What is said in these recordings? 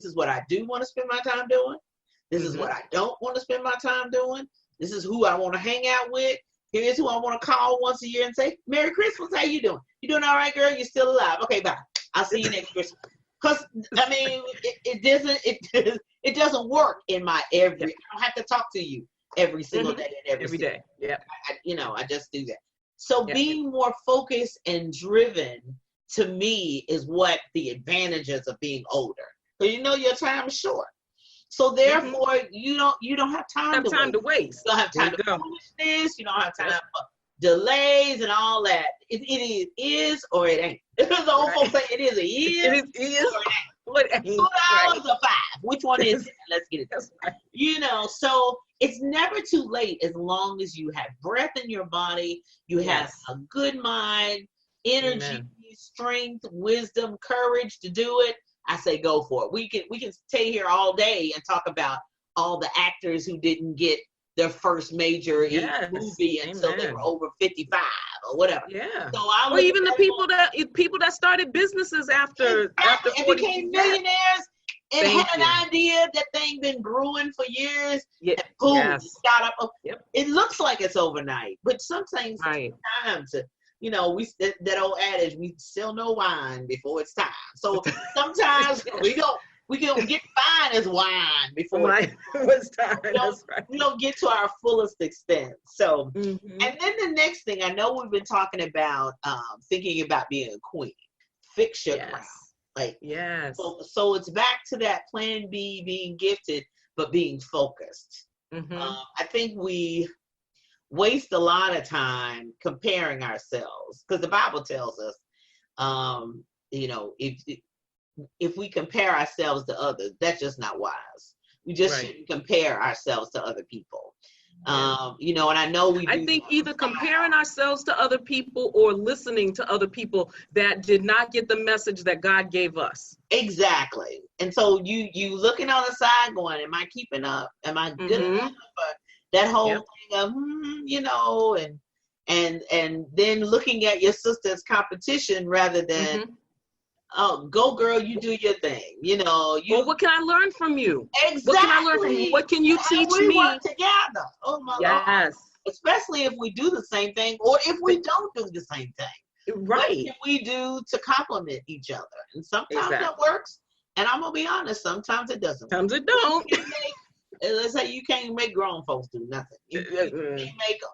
is what I do want to spend my time doing. This is what I don't want to spend my time doing. This is who I want to hang out with. Here's who I want to call once a year and say, Merry Christmas, how you doing? You doing all right, girl? You still alive? Okay, bye. I'll see you next Christmas. Because, I mean, it doesn't work in my every, I don't have to talk to you every single day and every day. Yeah. I just do that. So being more focused and driven, to me, is what the advantages of being older. Because your time is short. So therefore, you don't have time to waste. You don't have time to foolishness. You don't have time for delays and all that. It is or it ain't. The old folks say it is or it is. It is or it ain't. 2 hours or 5. Which one is it? Let's get it. Right. So it's never too late as long as you have breath in your body, you have a good mind, energy, strength, wisdom, courage to do it. I say go for it. We can stay here all day and talk about all the actors who didn't get their first major movie until they were over 55 or whatever. Yeah. So or even the people that started businesses after and became millionaires and had an idea that thing been brewing for years. Yeah. And boom, shot up. Yep. It looks like it's overnight, but sometimes it's time to. That old adage, we sell no wine before it's time. So sometimes we don't get fine as wine before it's time. We don't get to our fullest extent. So, and then the next thing, I know we've been talking about thinking about being a queen. Fix your crown. So it's back to that plan B, being gifted, but being focused. I think we waste a lot of time comparing ourselves, because the Bible tells us, if we compare ourselves to others, that's just not wise. We just shouldn't compare ourselves to other people. And I know I think either comparing ourselves to other people or listening to other people that did not get the message that God gave us. Exactly. And so you looking on the side going, am I keeping up? Am I good enough? That whole thing of, and then looking at your sister's competition rather than, oh, go girl, you do your thing. Well, what can I learn from you? Exactly. What can I learn from you? What can you teach me? We work together. Oh my Lord. Especially if we do the same thing, or if we don't do the same thing. Right. What can we do to complement each other? And sometimes that works. And I'm gonna be honest, sometimes it doesn't. Sometimes it don't. Let's say you can't make grown folks do nothing. You can't make them.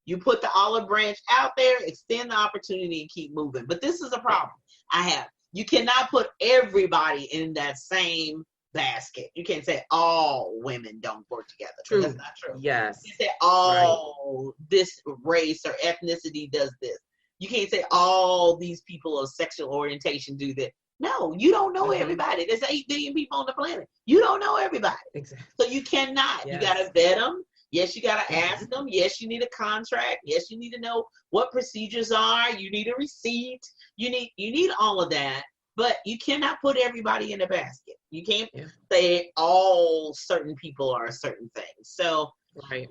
You put the olive branch out there, extend the opportunity, and keep moving. But this is a problem I have. You cannot put everybody in that same basket. You can't say all women don't work together. True. That's not true. Yes. You say all this race or ethnicity does this. You can't say all these people of sexual orientation do this. No, you don't know everybody. There's 8 billion people on the planet. You don't know everybody. Exactly. So you cannot. Yes. You got to vet them. Yes, you got to ask them. Yes, you need a contract. Yes, you need to know what procedures are. You need a receipt. You need all of that. But you cannot put everybody in a basket. You can't say all certain people are certain things. So, you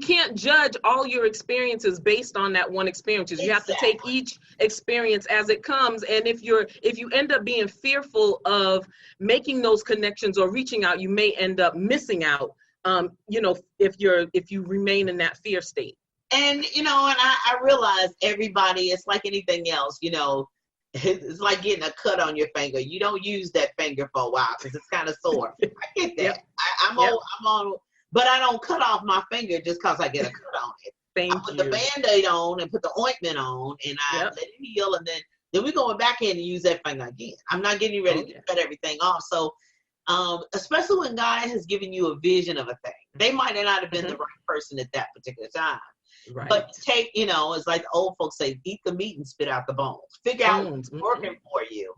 can't judge all your experiences based on that one experience. You have to take each experience as it comes. And if you end up being fearful of making those connections or reaching out, you may end up missing out. If you remain in that fear state. And I realize everybody, it's like anything else, it's like getting a cut on your finger. You don't use that finger for a while because it's kind of sore. I get that. I'm on, but I don't cut off my finger just because I get a cut on it. I put the Band-Aid on and put the ointment on, and I let it heal, and then we're going back in and use that finger again. I'm not getting ready to cut everything off. So, especially when God has given you a vision of a thing, they might not have been the right person at that particular time. Right. But take, it's like the old folks say, eat the meat and spit out the bones. Figure out what's working for you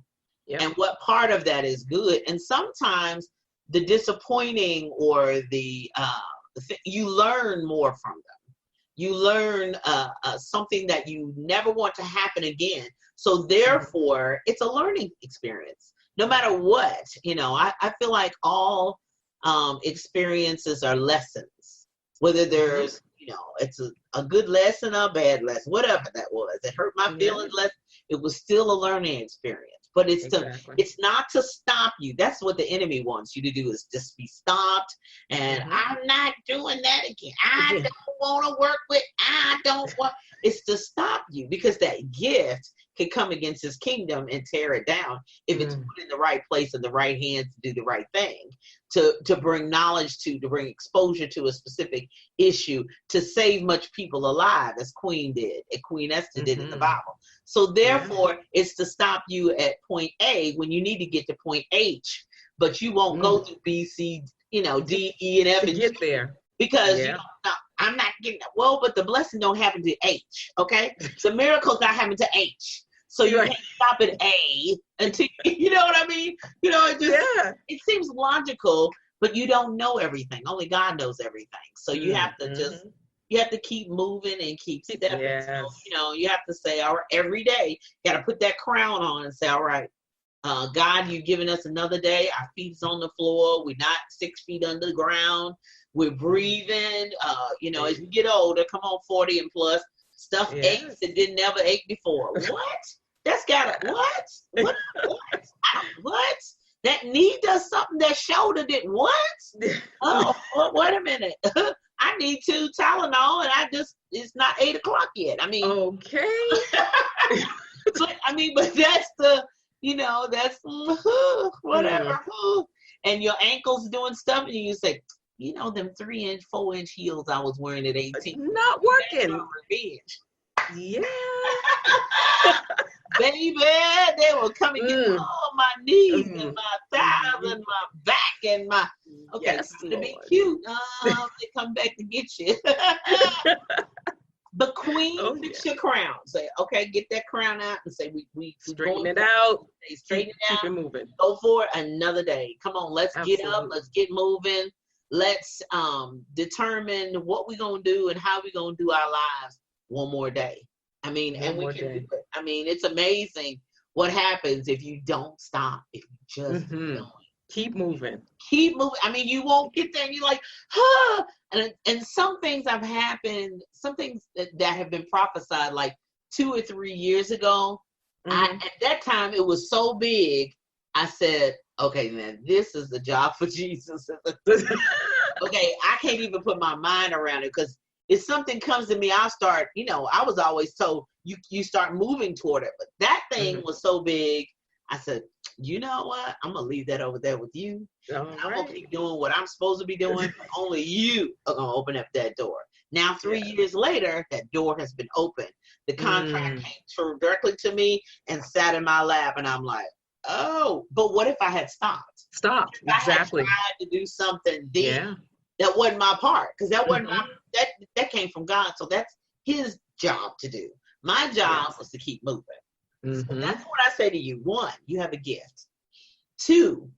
and what part of that is good. And sometimes the disappointing or you learn more from them. You learn something that you never want to happen again. So therefore, it's a learning experience. No matter what, I feel like all experiences are lessons, whether there's it's a good lesson or a bad lesson, whatever that was. It hurt my feelings less. It was still a learning experience. but it's not to stop you. That's what the enemy wants you to do, is just be stopped. And I'm not doing that again. I don't want to work with, it's to stop you, because that gift can come against his kingdom and tear it down if it's put in the right place, in the right hands, to do the right thing, to bring knowledge to bring exposure to a specific issue, to save much people alive, as Queen did, and Queen Esther did in the Bible. So therefore, it's to stop you at point A when you need to get to point H, but you won't go through B, C, D, E, and F and get there, because I'm not getting that. Well, but the blessing don't happen to H, okay? The miracle's not happening to H. So you can't stop at A until, you know what I mean? It seems logical, but you don't know everything. Only God knows everything. So you have to you have to keep moving and keep stepping. So, you have to say, all right, every day, you got to put that crown on and say, all right, God, you've given us another day. Our feet's on the floor. We're not 6 feet under the ground. We're breathing. As you get older, come on, 40 and plus, stuff aches that didn't never ache before. What? That's got to, what? What? That knee does something that shoulder didn't. What? Oh, wait a minute. I need 2 Tylenol, and it's not 8 o'clock yet. I mean, okay. But that's the, that's whatever. And your ankle's doing stuff, and you say, them 3-inch, 4-inch heels I was wearing at 18. Not working. Revenge. Yeah. Baby, they will come and get all my knees and my thighs and my back and my, to be cute, they come back to get you. The queen, fix your crown. Say, okay, get that crown out and say, we straighten it out. Straighten it out. Keep it moving. Go for it another day. Come on, let's get up. Let's get moving. Let's determine what we're going to do and how we're going to do our lives one more day. And we can do it. It's amazing what happens if you don't stop. If you just keep moving. Keep moving. You won't get there and you're like, and some things have happened, some things that have been prophesied like 2 or 3 years ago. At that time, it was so big. I said, okay, man, this is the job for Jesus. Okay, I can't even put my mind around it, because if something comes to me, I'll start, I was always told you start moving toward it. But that thing was so big, I said, you know what? I'm going to leave that over there with you. I'm going to keep doing what I'm supposed to be doing. Only you are going to open up that door. Now, 3 years later, that door has been opened. The contract came directly to me and sat in my lap. And I'm like, oh, but what if I had stopped? Exactly. I had tried to do something then. That wasn't my part, because that wasn't that came from God. So that's his job to do. My job was to keep moving. So that's what I say to you. 1, you have a gift. 2,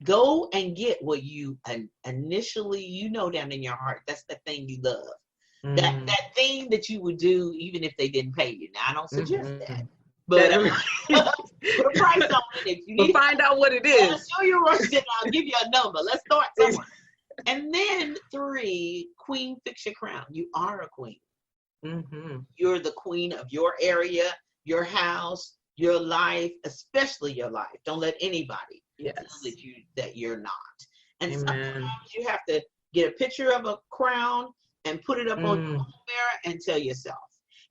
go and get what you initially, down in your heart. That's the thing you love. That thing that you would do even if they didn't pay you. Now, I don't suggest that. But put a price on it. If you need find out what it is. Julia Royston, I'll give you a number. Let's start somewhere. And then 3, queen, fix your crown. You are a queen. You're the queen of your area, your house, your life, especially your life. Don't let anybody tell that you're not. And sometimes you have to get a picture of a crown and put it up on your mirror and tell yourself.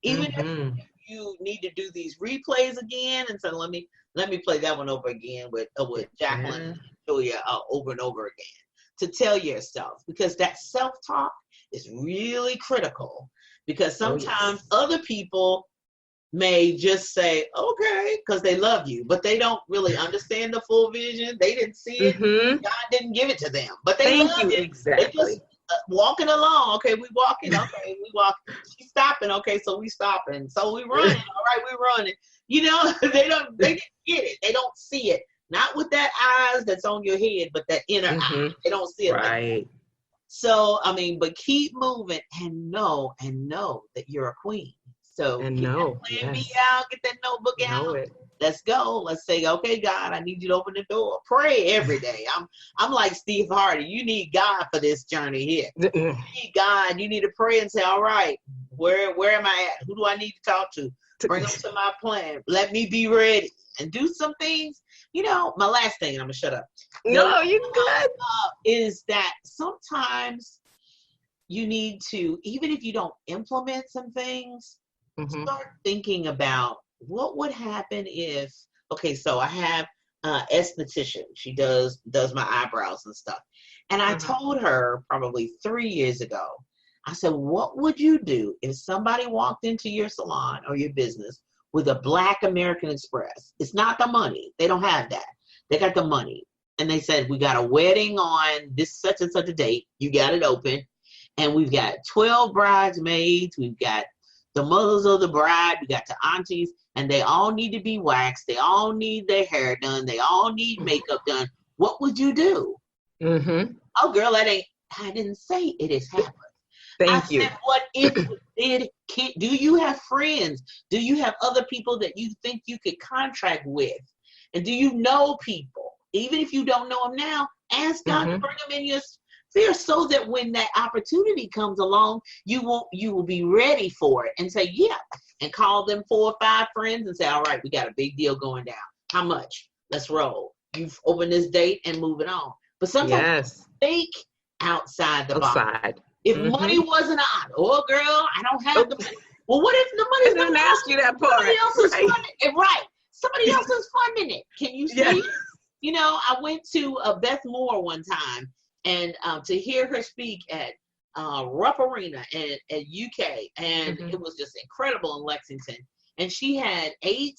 Even if you need to do these replays again, and so let me play that one over again with Jacqueline and Julia over and over again. To tell yourself, because that self-talk is really critical, because sometimes other people may just say, okay, because they love you, but they don't really understand the full vision. They didn't see it. God didn't give it to them, but they love it. Exactly. They just walking along. Okay, we walking. Okay, we walking. She's stopping. Okay, so we stopping. So we running. All right, we running. They didn't get it. They don't see it. Not with that eyes that's on your head, but that inner eye. They don't see it. Right. Like that. So, but keep moving and know that you're a queen. So get that me out, get that notebook out. Let's go. Let's say, okay, God, I need you to open the door. Pray every day. I'm like Steve Harvey. You need God for this journey here. You need God. You need to pray and say, all right, where am I at? Who do I need to talk to? Bring them to my plan. Let me be ready. and do some things. My last thing, and I'm gonna shut up. No, you good. Is that sometimes you need to, even if you don't implement some things, start thinking about what would happen if, okay, so I have esthetician. She does my eyebrows and stuff. And I told her probably 3 years ago, I said, what would you do if somebody walked into your salon or your business with a black American Express? It's not the money. They don't have that. They got the money. And they said, we got a wedding on this such and such a date. You got it open. And we've got 12 bridesmaids. We've got the mothers of the bride. We got the aunties. And they all need to be waxed. They all need their hair done. They all need makeup done. What would you do? Oh, girl, I didn't say it has happened. Thank you. Said, what if it did? Do you have friends? Do you have other people that you think you could contract with? And do you know people? Even if you don't know them now, ask God to bring them in your sphere so that when that opportunity comes along, you will be ready for it and say, yeah, and call them 4 or 5 friends and say, all right, we got a big deal going down. How much? Let's roll. You've opened this date and move it on. But sometimes think outside the box. If money wasn't on, oh girl, I don't have the money. Well, what if the money's not? I didn't ask you that part. Somebody else is funding it. Right. Somebody else is funding it. Can you see it? I went to Beth Moore one time and to hear her speak at Rupp Arena at UK, and it was just incredible in Lexington. And she had 8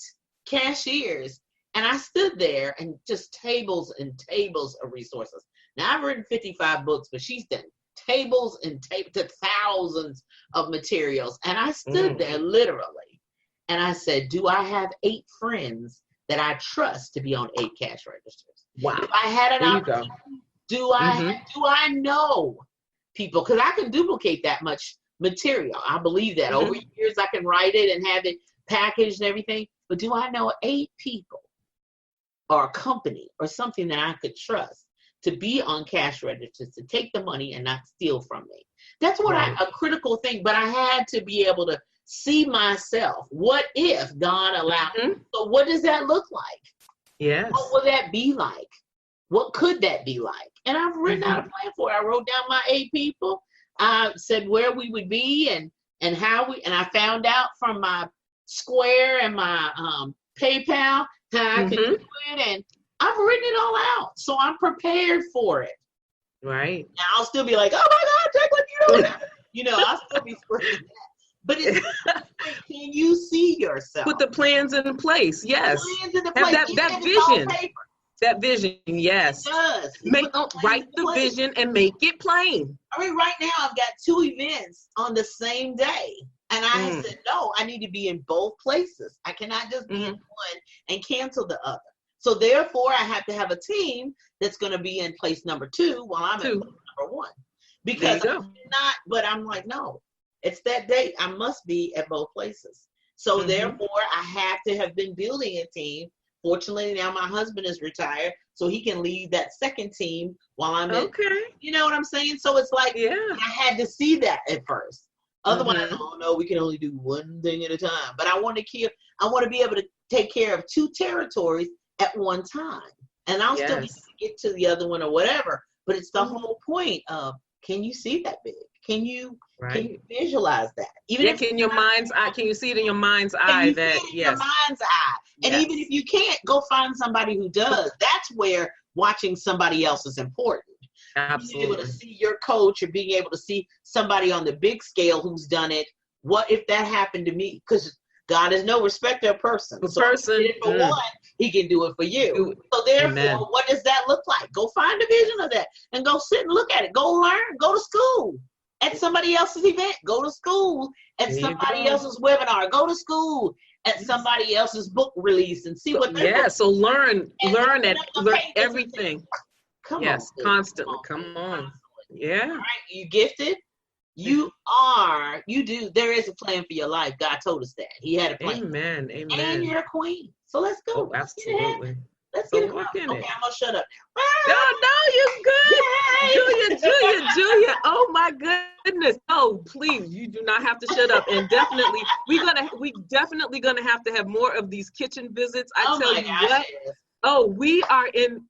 cashiers, and I stood there and just tables and tables of resources. Now I've written 55 books, but she's done tables and to thousands of materials. And I stood there literally, and I said, do I have 8 friends that I trust to be on 8 cash registers? Wow. If I had an opportunity, do I know people? Because I can duplicate that much material. I believe that. Over years, I can write it and have it packaged and everything. But do I know 8 people or a company or something that I could trust to be on cash registers, to take the money and not steal from me? That's what a critical thing. But I had to be able to see myself. What if God allowed me? So what does that look like? Yes. What will that be like? What could that be like? And I've written out a plan for it. I wrote down my 8 people. I said where we would be and how and I found out from my Square and my PayPal how I could do it. And I've written it all out. So I'm prepared for it. Right. Now I'll still be like, oh my God, check what you know. I'll still be spreading that. But it's can you see yourself? Put the plans in place. Yes. Plans in the Have place. that vision. That vision, yes. It does. Write the vision and make it plain. I mean, right now I've got 2 events on the same day. And I said, no, I need to be in both places. I cannot just be in one and cancel the other. So therefore, I have to have a team that's going to be in place number 2 while I'm in place number 1. Because I'm like, no, it's that date. I must be at both places. So therefore, I have to have been building a team. Fortunately, now my husband is retired, so he can lead that second team while I'm in. You know what I'm saying? So it's like, I had to see that at first. Otherwise, oh no, we can only do one thing at a time. But I want to be able to take care of 2 territories at one time. And I'll still be able to get to the other one or whatever. But it's the whole point of, can you see that big? Can you visualize that? Even if in your mind's eye, can you see it in your mind's eye? Your mind's eye. And even if you can't, go find somebody who does. That's where watching somebody else is important. Absolutely. Being able to see your coach or being able to see somebody on the big scale who's done it. What if that happened to me? Because God is no respecter of persons. So if he did it for one, he can do it for you. So therefore, what does that look like? Go find a vision of that and go sit and look at it. Go learn. Go to school at somebody else's event. Go to school at somebody else's webinar. Go to school at somebody else's book release and see what they're doing. So learn everything. Come on, constantly. Come on. Yeah. All right, you gifted. You do. There is a plan for your life. God told us that. He had a plan. Amen. And you're a queen. So let's go. Oh, absolutely. Let's get it. Walk Okay, in I'm it. gonna shut up now. No, you good. Yay! Julia. Oh my goodness. No, please, you do not have to shut up. And definitely, we definitely gonna have to have more of these kitchen visits. I tell you what. Yes. Oh, we are in